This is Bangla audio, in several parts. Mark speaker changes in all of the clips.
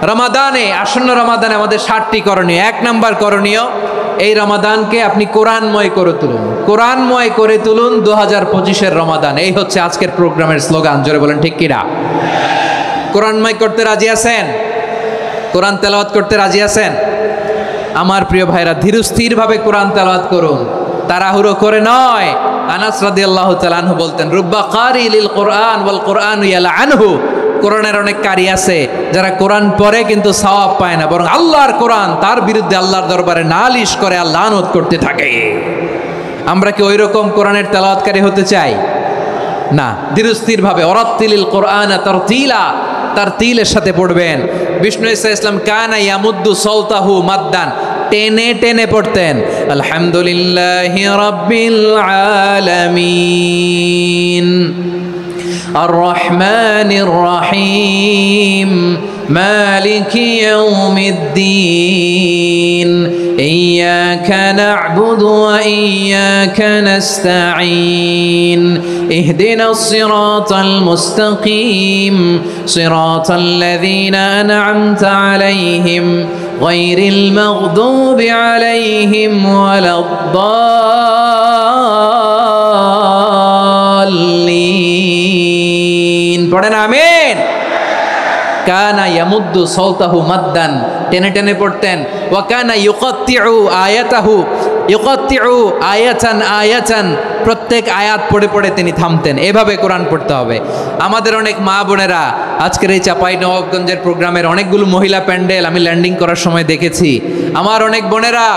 Speaker 1: রমাদানে, আসন্ন রমাদানে আমাদের 7টি করণীয়। 1 নাম্বার করণীয়, এই রমাদানকে আপনি কোরআনময় করে তুলুন। কোরআনময় করে তুলুন 2025-এর রমাদান। এই হচ্ছে আজকের প্রোগ্রামের স্লোগান। জোরে বলেন ঠিক কিনা? কোরআনময় করতে রাজি আছেন? কোরআন তেলাওয়াত করতে রাজি আছেন? আমার প্রিয় ভাইরা, ধীরস্থিরভাবে কোরআন তেলাওয়াত করুন, তাড়াহুড়ো করে নয়। আনাস রাদিয়াল্লাহু তাআলা আনহু বলতেন, রুব্বা কারি লিল কোরআন ওয়াল কোরআনু ইয়ালআনহু। কোরআনের অনেক কারি আছে যারা কোরআন পড়ে কিন্তু সওয়াব পায় না, বরং আল্লাহর কোরআন তার বিরুদ্ধে আল্লাহর দরবারে নালিশ করে আর লানত করতে থাকে। আমরা কি ওইরকম কোরআনের তেলাওয়াতকারী হতে চাই? না। ধীরস্থিরভাবে ওয়ারাত্তিলিল কোরআনা তারতিলা, তারতিলের সাথে পড়বেন। বিষ্ণু ঈসা ইসলাম কানা ইয়ামুদ্দু সাওতাহু মাদ্দান, টেনে টেনে পড়তেন। আলহামদুলিল্লাহি রাব্বিল আলামিন আর রহমানির রহিম মালিকি ইয়াউমিদ্দিন ইয়্যাকা না'বুদু ওয়া ইয়্যাকা নাস্তাঈন ইহদিনাস সিরাতাল মুস্তাকিম সিরাতাল লাযীনা আন'আমতা আলাইহিম গায়রিল মাগদুবি আলাইহিম ওয়ালাদ-দাল্লিন। পড়েন আমিন। কানা ইয়ামুদ্দু সাওতাহু মাদ্দান, টেনে টেনে পড়তেন। ওয়া কানা ইউকাত্তিউ আয়াতাহু, ইউকাত্তিউ আয়াতান আয়াতান, প্রত্যেক আয়াত পড়ে পড়ে তিনি থামতেন। এভাবে কোরআন পড়তে হবে। আমাদের অনেক মা বোনেরা আজকের এই চাঁপাইনবাবগঞ্জের প্রোগ্রামের অনেকগুলো মহিলা প্যান্ডেল আমি ল্যান্ডিং করার সময় দেখেছি। আমার অনেক বোনেরা,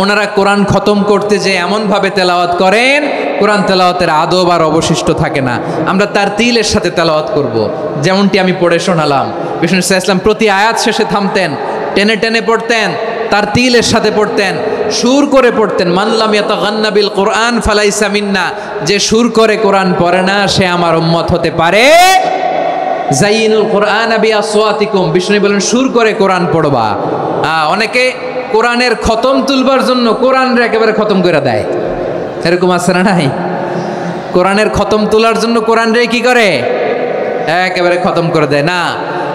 Speaker 1: ওনারা কোরআন খতম করতে যে এমনভাবে তেলাওয়াত করেন, কোরআন তেলাওয়াতের আদব আর অবশিষ্ট থাকে না। আমরা তার তিলের সাথে তেলাওয়াত করব, যেমনটি আমি পড়ে শোনালাম। বিষ্ণু ইসলাম প্রতি আয়াত শেষে থামতেন, টেনে টেনে পড়তেন, তার তিলের সাথে পড়তেন, সুর করে পড়তেন। মানলাম ইয়াতাগান্না বিল কোরআন ফালাইসা মিন্না, যে সুর করে কোরআন পড়ে না সে আমার উম্মত হতে পারে। জাইনুল কোরআন বিআসওয়াতিকুম, বিষ্ণু বলেন সুর করে কোরআন পড়বা। অনেকে কোরআনের খতম তুলবার জন্য কোরআনরে একেবারে খতম করে দেয়, এরকম আছে না নাই? কোরআনের খতম তোলার জন্য কোরআনরে কি করে? একেবারে খতম করে দেয়। না,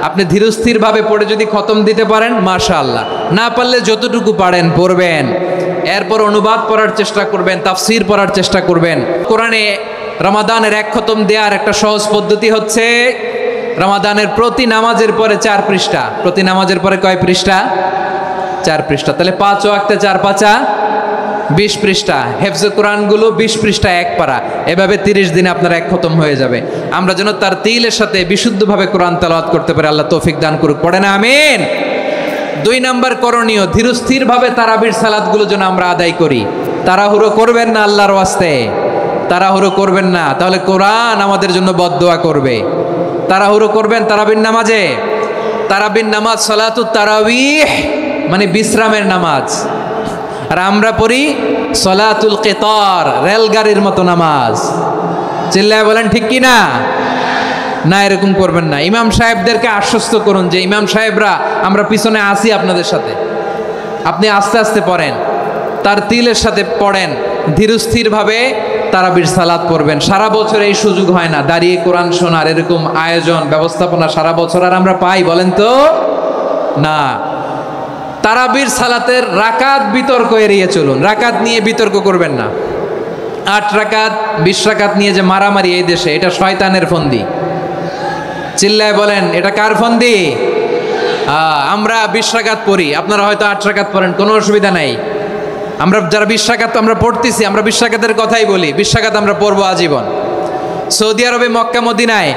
Speaker 1: আপনি ধীরস্থিরভাবে পড়ে যদি খতম দিতে পারেন মাশাআল্লাহ, না পারলে যতটুকু পারেন পড়বেন। এরপর অনুবাদ পড়ার চেষ্টা করবেন, তাফসির পড়ার চেষ্টা করবেন। কোরআনে রমাদানের 1 খতম দেওয়ার একটা সহজ পদ্ধতি হচ্ছে, রমাদানের প্রতি নামাজের পরে 4 পৃষ্ঠা। প্রতি নামাজের পরে কয় পৃষ্ঠা? 4 পৃষ্ঠা। তাহলে 5 ওয়াক্তে 4 পাঁচা 20 পৃষ্ঠা। হেফজে কোরআনগুলো 20 পৃষ্ঠা 1 পারা। এভাবে 30 দিনে আপনার 1 খতম হয়ে যাবে। আমরা যেন তার তিলের সাথে বিশুদ্ধভাবে কোরআন তেলাওয়াত করতে পারি, আল্লাহ তৌফিক দান করুক। পড়েন আমিন। 2 নাম্বার করণীয়, ধীরস্থিরভাবে তারাবির সালাতগুলো যেন আমরা আদায় করি। তাড়াহুড়ো করবেন না আল্লাহর ওয়াস্তে, তাড়াহুড়ো করবেন না, তাহলে কোরআন আমাদের জন্য বদদোয়া করবে। তাড়াহুড়ো করবেন তারাবির নামাজে। তারাবির নামাজ সালাতুত তারাবিহ মানে বিশ্রামের নামাজ, আর আমরা পড়ি সলাতুল কিতার, রেলগাড়ির মতো নামাজ। চিল্লায় বলেন ঠিক কি না? না, এরকম করবেন না। ইমাম সাহেবদেরকে আশ্বস্ত করুন যে ইমাম সাহেবরা আমরা পিছনে আসি আপনাদের সাথে, আপনি আস্তে আস্তে পড়েন, তার তিলের সাথে পড়েন, ধীরস্থিরভাবে তারাবির সালাত পড়বেন। সারা বছর এই সুযোগ হয় না দাঁড়িয়ে কোরআন শোনার, এরকম আয়োজন ব্যবস্থাপনা সারা বছর আর আমরা পাই বলেন তো? না। তারাবির সালাতের রাকাত বিতর্ক এড়িয়ে চলুন, রাকাত নিয়ে বিতর্ক করবেন না। 8 রাকাত 20 রাকাত নিয়ে যে মারামারি এই দেশে, এটা শয়তানের ফন্দি। চিল্লায় বলেন এটা কার ফন্দি? আমরা 20 রাকাত পড়ি, আপনারা হয়তো 8 রাকাত পড়েন, কোনো অসুবিধা নাই। আমরা যারা 20 রাকাত আমরা পড়তেছি, আমরা 20 রাকাতের কথাই বলি, 20 রাকাত আমরা পড়বো আজীবন। সৌদি আরবে মক্কা মদিনায়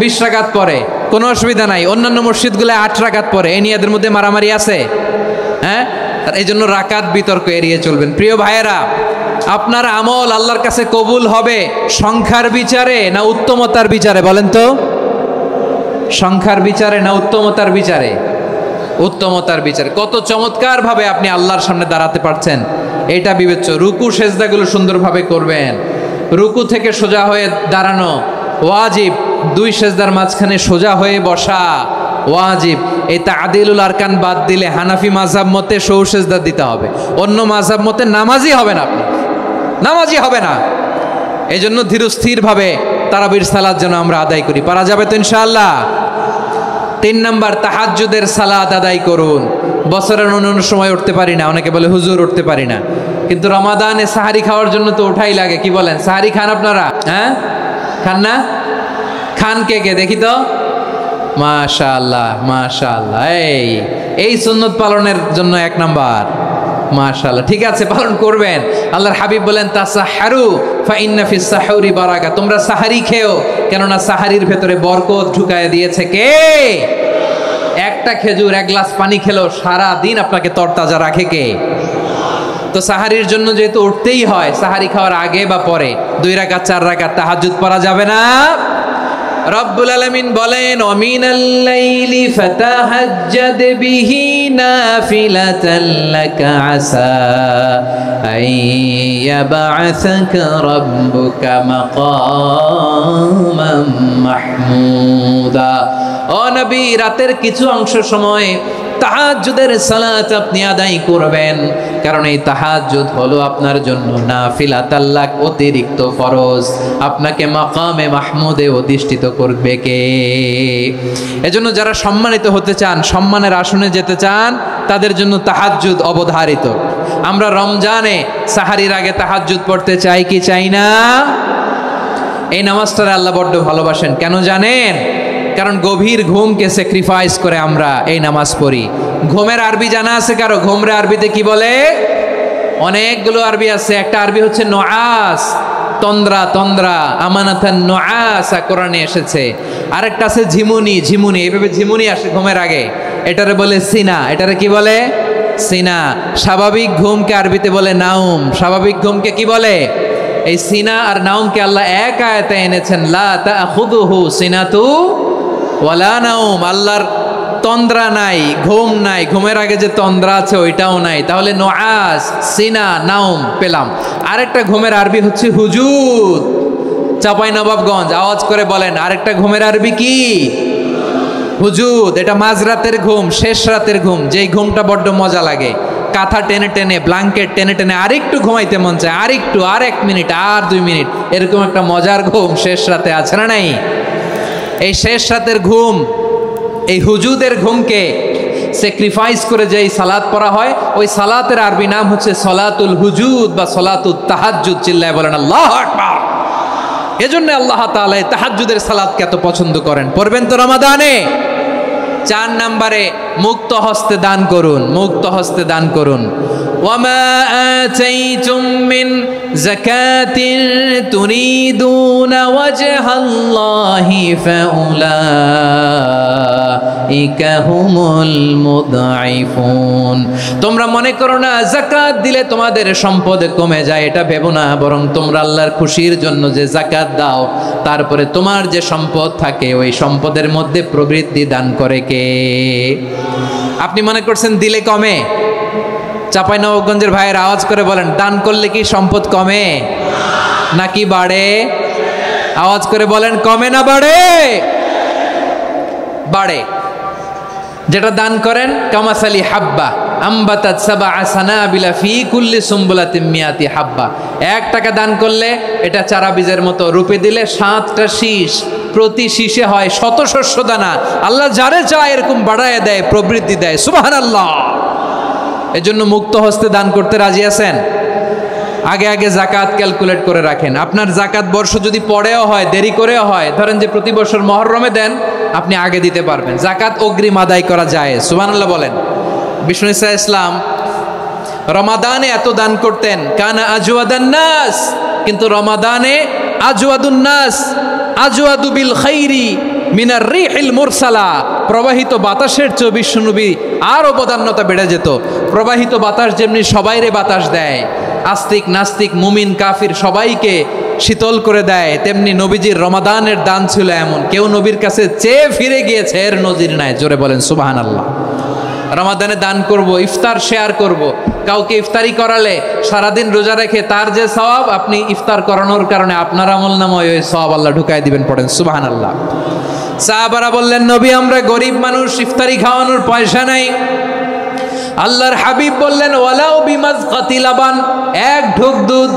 Speaker 1: 20 রাকাত পড়ে, কোনো অসুবিধা নাই। অন্যান্য মসজিদগুলো 8 রাকাত পড়ে, এই নিয়ে এদের মধ্যে মারামারি আছে? হ্যাঁ, এই জন্য রাকাত বিতর্ক এড়িয়ে চলবেন। প্রিয় ভাইয়েরা, আপনার আমল আল্লাহর কাছে কবুল হবে সংখ্যার বিচারে না উত্তমতার বিচারে বলেন তো? সংখ্যার বিচারে না উত্তমতার বিচারে? উত্তমতার বিচারে। কত চমৎকার ভাবে আপনি আল্লাহর সামনে দাঁড়াতে পারছেন এটা বিবেচ্য। রুকু সেজদাগুলো সুন্দরভাবে করবেন, রুকু থেকে সোজা হয়ে দাঁড়ানো ওয়াজিব, 2 সেজদার মাঝখানে সোজা হয়ে বসা ওয়াজিব। এই তা'দিলুল আরকান বাদ দিলে হানাফি মাযহাব মতে সৌ সেজদা দিতে হবে, অন্য মাযহাব মতে নামাজই হবে না, আপনি নামাজই হবে না। এই জন্য ধীরস্থিরভাবে তারাবির সালাত যেন আমরা আদায় করি। পারা যাবে তো ইনশাআল্লাহ? 3 নাম্বার তাহাজ্জুদের সালাত আদায় করুন। বছরের অন্য সময় উঠতে পারি না, অনেকে বলে হুজুর উঠতে পারি না, কিন্তু রমাদানে সাহারি খাওয়ার জন্য তো ওঠাই লাগে। কি বলেন, সাহারি খান আপনারা? হ্যাঁ, খান না? খান কে কে দেখি তো? মাশাআল্লাহ মাশাআল্লাহ, এই সুন্নত পালনের জন্য 1 নাম্বার। মাশাআল্লাহ, ঠিক আছে, পালন করবেন। আল্লাহর হাবিব বলেন তাসাহহারু ফা ইন্না ফিস সাহুরি বারাকা, তোমরা সাহারি খেও, কেননা সাহারির ভেতরে বরকত ঢুকায় দিয়েছে কে? একটা খেজুর, 1 গ্লাস পানি খেলেও সারা দিন আপনাকে তরতাজা রাখে কে? তো সাহারির জন্য যেহেতু উঠতেই হয়, সাহারি খাওয়ার আগে বা পরে 2 রাকাত 4 রাকাত তাহাজ্জুদ পড়া যাবে না? রব্বুল আলামিন বলেন ওয়ামিনাল লাইলি ফাতাহাজ্জাদ বিহি নাফিলাতান লাকা আসা আইয়াবআসাকা রাব্বুকা মাকামান মাহমুদা। ও নবী, রাতের কিছু অংশ সময় তাহাজ্জুদের সালাত আপনি আদায় করবেন, কারণ এই তাহাজ্জুদ হলো আপনার জন্য নাফিলাতাল লাক, অতিরিক্ত ফরজ। আপনাকে মাকামে মাহমুদে অধিষ্ঠিত করবে কে? এজন্য যারা সম্মানিত হতে চান, সম্মানের আসনে যেতে চান, তাদের জন্য তাহাজ্জুদ অবধারিত। আমরা রমজানে সাহারির আগে তাহাজ্জুদ পড়তে চাই কি চাই না? এই নামাজটারে আল্লাহ বড্ড ভালোবাসেন। কেন জানেন? কারণ গভীর ঘুমকে স্যাক্রিফাইস করে আমরা এই নামাজ পড়ি। ঘুমের আরবি জানা আছে কারো? ঘুমরে আরবিতে কি বলে? অনেকগুলো আরবি আছে। একটা আরবি হচ্ছে নুআস, তন্দ্রা, তন্দ্রা, আমানাতান নুআসা কোরআনে এসেছে। আরেকটা আছে ঝিমুনি, ঝিমুনি, এইভাবে ঝিমুনি আসে ঘুমের আগে, এটারে বলে সিনা। এটারে কি বলে? সিনা। স্বাভাবিক ঘুমকে আরবিতে বলে নাউম। স্বাভাবিক ঘুমকে কি বলে? এই সিনা আর নাউমকে আল্লাহ এক আয়াতে এনেছেন, লা তাখুযুহু সিনাতু ওয়ালা নাউম। আল্লাহর তন্দ্রা নাই, ঘুম নাই, ঘুমের আগে যে তন্দ্রা আছে ওইটাও নাই। তাহলে নুআস, সিনা, নাউম পেলাম। আরেকটা ঘুমের আরবি হচ্ছে হুজুদ। চাঁপাইনবাবগঞ্জ আওয়াজ করে বলেন, আরেকটা ঘুমের আরবি কি? হুজুদ। এটা মাঝরাতের ঘুম, শেষ রাতের ঘুম, যেই ঘুমটা বড্ড মজা লাগে। কাঁথা টেনে টেনে, ব্ল্যাঙ্কেট টেনে টেনে আরেকটু ঘুমাইতে মন চায়, আরেকটু, আর 1 মিনিট, আর 2 মিনিট, এরকম একটা মজার ঘুম শেষ রাতে আছে না নাই? এই শেষ রাতের ঘুম, এই হুজুদের ঘুমকে স্যাক্রিফাইস করে যেই সালাত পড়া হয়, ওই সালাতের আরবি নাম হচ্ছে সলাতুল হুজুদ বা সলাতুত তাহাজ্জুদ। চিল্লায় বলেন আল্লাহু আকবার। এজন্য আল্লাহ তাআলা তাহাজ্জুদের সালাতকে এত পছন্দ করেন। পড়বেন তো রমাদানে। 4 নম্বরে মুক্ত হস্তে দান করুন, মুক্ত হস্তে দান করুন। ওয়ামা আতাইতুম মিন যাকাতিন তুরিদুনা ওয়াজহাল্লাহি ফাউলাইকা হুমুল মুদঈফুন। তোমরা মনে করো না যাকাত দিলে তোমাদের সম্পদ কমে যায়, এটা ভেবো না, বরং তোমরা আল্লাহর খুশির জন্য যে যাকাত দাও, তারপরে তোমার যে সম্পদ থাকে ওই সম্পদের মধ্যে প্রবৃদ্ধি দান করে কে? আপনি মনে করছেন দিলে কমে? চাঁপাইনবাবগঞ্জের ভাইয়ের আওয়াজ করে বলেন, দান করলে কি সম্পদ কমে নাকি বাড়ে? আওয়াজ করে বলেন, কমে না বাড়ে? বাড়ে। যেটা দান করেন, কামাসালি হাব্বা আম্বাতাত সাবআ সানাবিলা ফি কুল্লি সুম্বুলাতিন মিয়াতি হাব্বা। 1 টাকা দান করলে এটা চারা বীজের মতো, রূপে দিলে 7টা শীষ, প্রতি শীষে হয় 100 শস্য দানা। আল্লাহ যারে চায় এরকম বাড়ায় দেয়, প্রবৃদ্ধি দেয়। সুবহানাল্লাহ। এজন্য মুক্ত হস্তে দান করতে রাজি আছেন? আগে আগে যাকাত ক্যালকুলেট করে রাখেন। আপনার যাকাত বর্ষ যদি পরেও হয়, দেরি করেও হয়, ধরেন যে প্রতি বছর মুহররমে দেন, আপনি আগে দিতে পারবেন। যাকাত অগ্রিম আদায় করা যায়। সুবহানাল্লাহ বলেন। বিষ্ণু ঈসা ইসলাম রমাদানে এত দান করতেন, কানা আজওয়াদান নাস, কিন্তু রমাদানে আজওয়াদুন নাস আজওয়াদু বিল খাইরি মিনার রিহিল মুরসালা। প্রবাহিত বাতাসের চেয়ে বিশ্বনবী আর অবদান্যতা বেড়ে যেত। প্রবাহিত বাতাস যেমনি সবাইরে বাতাস দেয়, আস্তিক নাস্তিক মুমিন কাফির সবাইকে শীতল করে দেয়, তেমনি নবীজির রমাদানের দান ছিল এমন, কেউ নবীর কাছে চেয়ে ফিরে গিয়েছে এর নজির নাই। জোরে বলেন সুবহানাল্লাহ। রমাদানে দান করব, ইফতার শেয়ার করব। কাউকে ইফতারি করালে সারাদিন রোজা রেখে তার যে সওয়াব, আপনি ইফতার করানোর কারণে আপনার আমলনামায় ওই সওয়াব আল্লাহ ঢুকায় দিবেন। পড়েন সুবহানাল্লাহ। সাহাবারা বললেন, নবী আমরা গরিব মানুষ, ইফতারি খাওয়ানোর পয়সা নাই। আল্লাহর হাবিব বললেন, ওয়ালাউ বিমাজকাতি লাবান, 1 ঢোক দুধ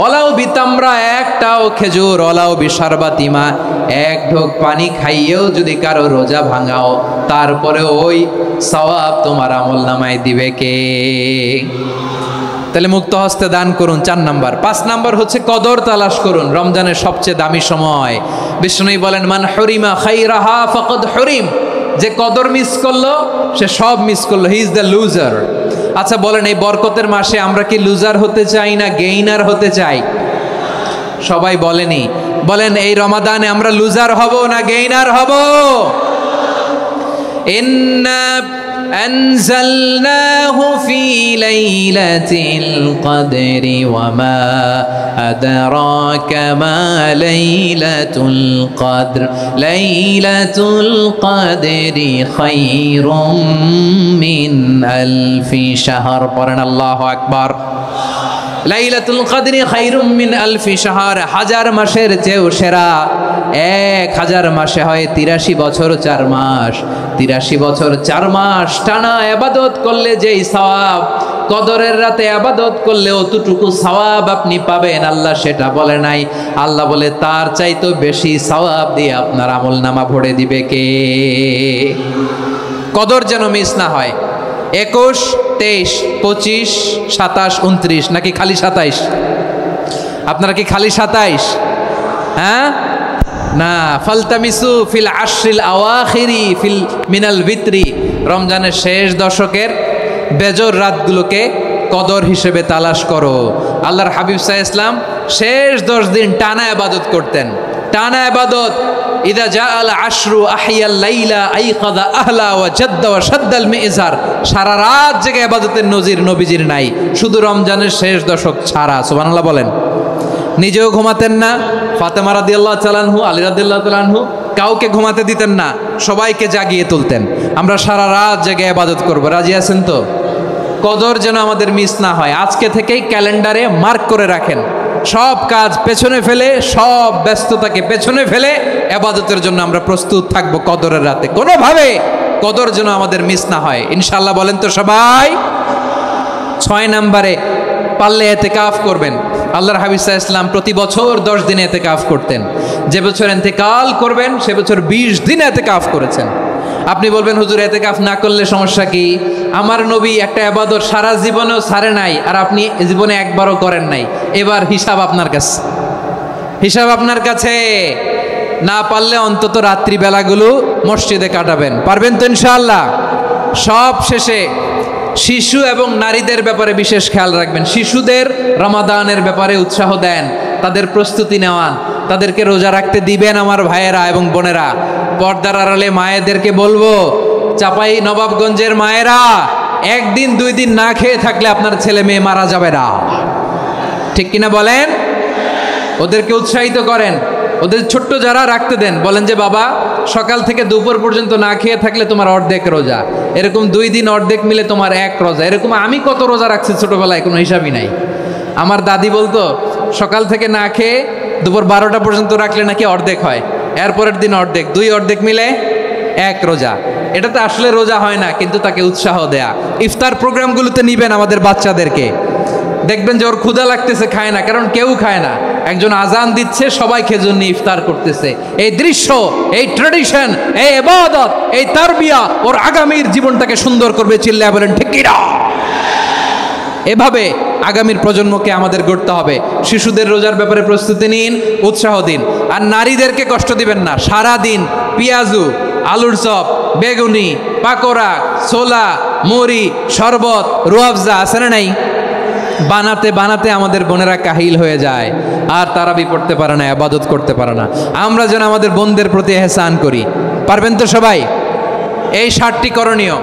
Speaker 1: ওলাও বিতামরা, একটাও খেজুর, ওলাও বিশারবাতিমা, এক ঢোক পানি খাইয়েও যদি কারো রোজা ভাঙাও, তারপরে ওই সওয়াব তোমার আমলনামায় দিবে কে? তাহলে মুক্ত হস্তে দান করুন, 4 নাম্বার। 5 নাম্বার হচ্ছে কদর তালাশ করুন, রমজানের সবচেয়ে দামি সময়। বিষ্ণু বলেন, মান হরিমা খাইরাহা ফাকাদ হরিম, যে কদর মিস করলো সে সব মিস করলো, হি ইজ দ্য লুজার। আচ্ছা বলেন, এই বরকতের মাসে আমরা কি লুজার হতে চাই না গেইনার হতে চাই? সবাই বলেনি, বলেন এই রমাদানে আমরা লুজার হব না গেইনার হব? ইন্না أنزلناه في ليلة القدر وما أدراك ما ليلة القدر ليلة القدر خير من ألف شهر قرن الله أكبر লাইলাতুল কদরি খায়রুম মিন আলফি শাহর, 1000 মাসের চেয়েও সেরা। 1000 মাসে হয় 83 বছর 4 মাস। 83 বছর 4 মাস টানা ইবাদত করলে যেই সওয়াব, কদরের রাতে ইবাদত করলে অতটুকু সওয়াব আপনি পাবেন, আল্লাহ সেটা বলে নাই। আল্লাহ বলে তার চাইতে বেশি সওয়াব দিয়ে আপনার আমলনামা ভরে দিবে কে? কদর যেন মিস না হয়। 21, 23, 25, 27, 29 নাকি খালি 27? আপনারা কি খালি 27? হ্যাঁ না, ফালতামিসু ফিল আশরিল আওয়াখিরি ফিল মিনাল ভিতরি, রমজানের শেষ দশকের বেজর রাতগুলোকে কদর হিসেবে তালাশ করো। আল্লাহর হাবিব সাল্লাল্লাহু আলাইহি ওয়াসাল্লাম শেষ 10 দিন টানা ইবাদত করতেন, টানা ইবাদত। ইদা জাআল আশরু আহিয়াল লাইলা আইকাদা আহলা ওয়া জাদ্দা ওয়া শাদ্দাল মিজার, সারা রাত জেগে ইবাদতের নজির নবীজির নাই, শুধু রমজানের শেষ দশক ছাড়া। সুবহানাল্লাহ বলেন। নিজেও ঘুমাতেন না, ফাতেমা রাদিয়াল্লাহু তাআলা আনহু, আলী রাদিয়াল্লাহু তাআলা আনহু কাউকে ঘুমাতে দিতেন না, সবাইকে জাগিয়ে তুলতেন। আমরা সারা রাত জেগে ইবাদত করব, রাজি আছেন তো? কদর যেন আমাদের মিস না হয়। আজকে থেকেই ক্যালেন্ডারে মার্ক করে রাখেন, সব কাজ পেছনে ফেলে, সব ব্যস্ততাকে পেছনে ফেলে ইবাদতের জন্য আমরা প্রস্তুত থাকবো কদরের রাতে। কোনোভাবে কদর যেন আমাদের মিস না হয়, ইনশাআল্লাহ। বলেন তো সবাই? 6 নম্বরে পারলে ইতিকাফ করবেন। আল্লাহর হাবিব সাল্লাল্লাহু আলাইহি ওয়াসাল্লাম প্রতি বছর 10 দিন ইতিকাফ করতেন। যে বছর ইন্তেকাল করবেন সে বছর 20 দিন ইতিকাফ করেছেন। আপনি বলবেন, হুজুর ইতিকাফ না করলে সমস্যা কি? আমার নবী একটা ইবাদত সারা জীবনেও ছাড়ে নাই, আর আপনি জীবনে একবারও করেন নাই। এবার হিসাব আপনার কাছে, হিসাব আপনার কাছে। না পারলে অন্তত রাত্রি বেলাগুলো মসজিদে কাটাবেন, পারবেন তো ইনশাআল্লাহ? সব শেষে শিশু এবং নারীদের ব্যাপারে বিশেষ খেয়াল রাখবেন। শিশুদের রমাদানের ব্যাপারে উৎসাহ দেন, তাদের প্রস্তুতি নেওয়ান, তাদেরকে রোজা রাখতে দিবেন। আমার ভাইয়েরা এবং বোনেরা, পর্দার আড়ালে মায়েদেরকে বলবো, চাপাই নবাবগঞ্জের মায়েরা, 1 দিন 2 দিন না খেয়ে থাকলে আপনার ছেলে মেয়ে মারা যাবে না, ঠিক কিনা বলেন? ওদেরকে উৎসাহিত করেন, ওদের ছোট্ট যারা রাখতে দেন, বলেন যে বাবা সকাল থেকে দুপুর পর্যন্ত না খেয়ে থাকলে তোমার অর্ধেক রোজা, এরকম 2 দিন অর্ধেক মিলে তোমার 1 রোজা। এরকম আমি কত রোজা রাখছি ছোটবেলায়, কোনো হিসাবই নাই। আমার দাদি বলতো সকাল থেকে না খেয়ে দুপুর 12টা পর্যন্ত রাখলে নাকি অর্ধেক হয়, এরপরের দিন অর্ধেক, 2 অর্ধেক মিলে 1 রোজা। এটা তো আসলে রোজা হয় না, কিন্তু তাকে উৎসাহ দেয়া। ইফতার প্রোগ্রামগুলোতে নিবেন আমাদের বাচ্চাদেরকে, দেখবেন যে ওর ক্ষুধা লাগতেছে, খায় না, কারণ কেউ খায় না। একজন আজান দিচ্ছে, সবাই খেজুর নিয়ে ইফতার করতেছে। এই দৃশ্য, এই ট্র্যাডিশন, এই ইবাদত, এই তারবিয়া ওর আগামীর জীবনটাকে সুন্দর করবে। চিল্লায়া বলেন ঠিক কি না? এভাবে আগামীর প্রজন্মকে আমাদের গড়তে হবে। শিশুদের রোজার ব্যাপারে প্রস্তুতি নিন, উৎসাহ দিন। আর নারীদেরকে কষ্ট দিবেন না। সারা দিন পেঁয়াজু, আলুর চপ, বেগুনি, পাকোড়া, ছোলা, মুড়ি, শরবত, রুয়াবজা আছে না নাই, বানাতে বানাতে আমাদের বোনেরা কাহিল হয়ে যায়, আর তারাবি পড়তে পারে না, ইবাদত করতে পারে না। আমরা যেন আমাদের বোনদের প্রতি এহসান করি। পারবেন তো সবাই? এই 7টি করণীয়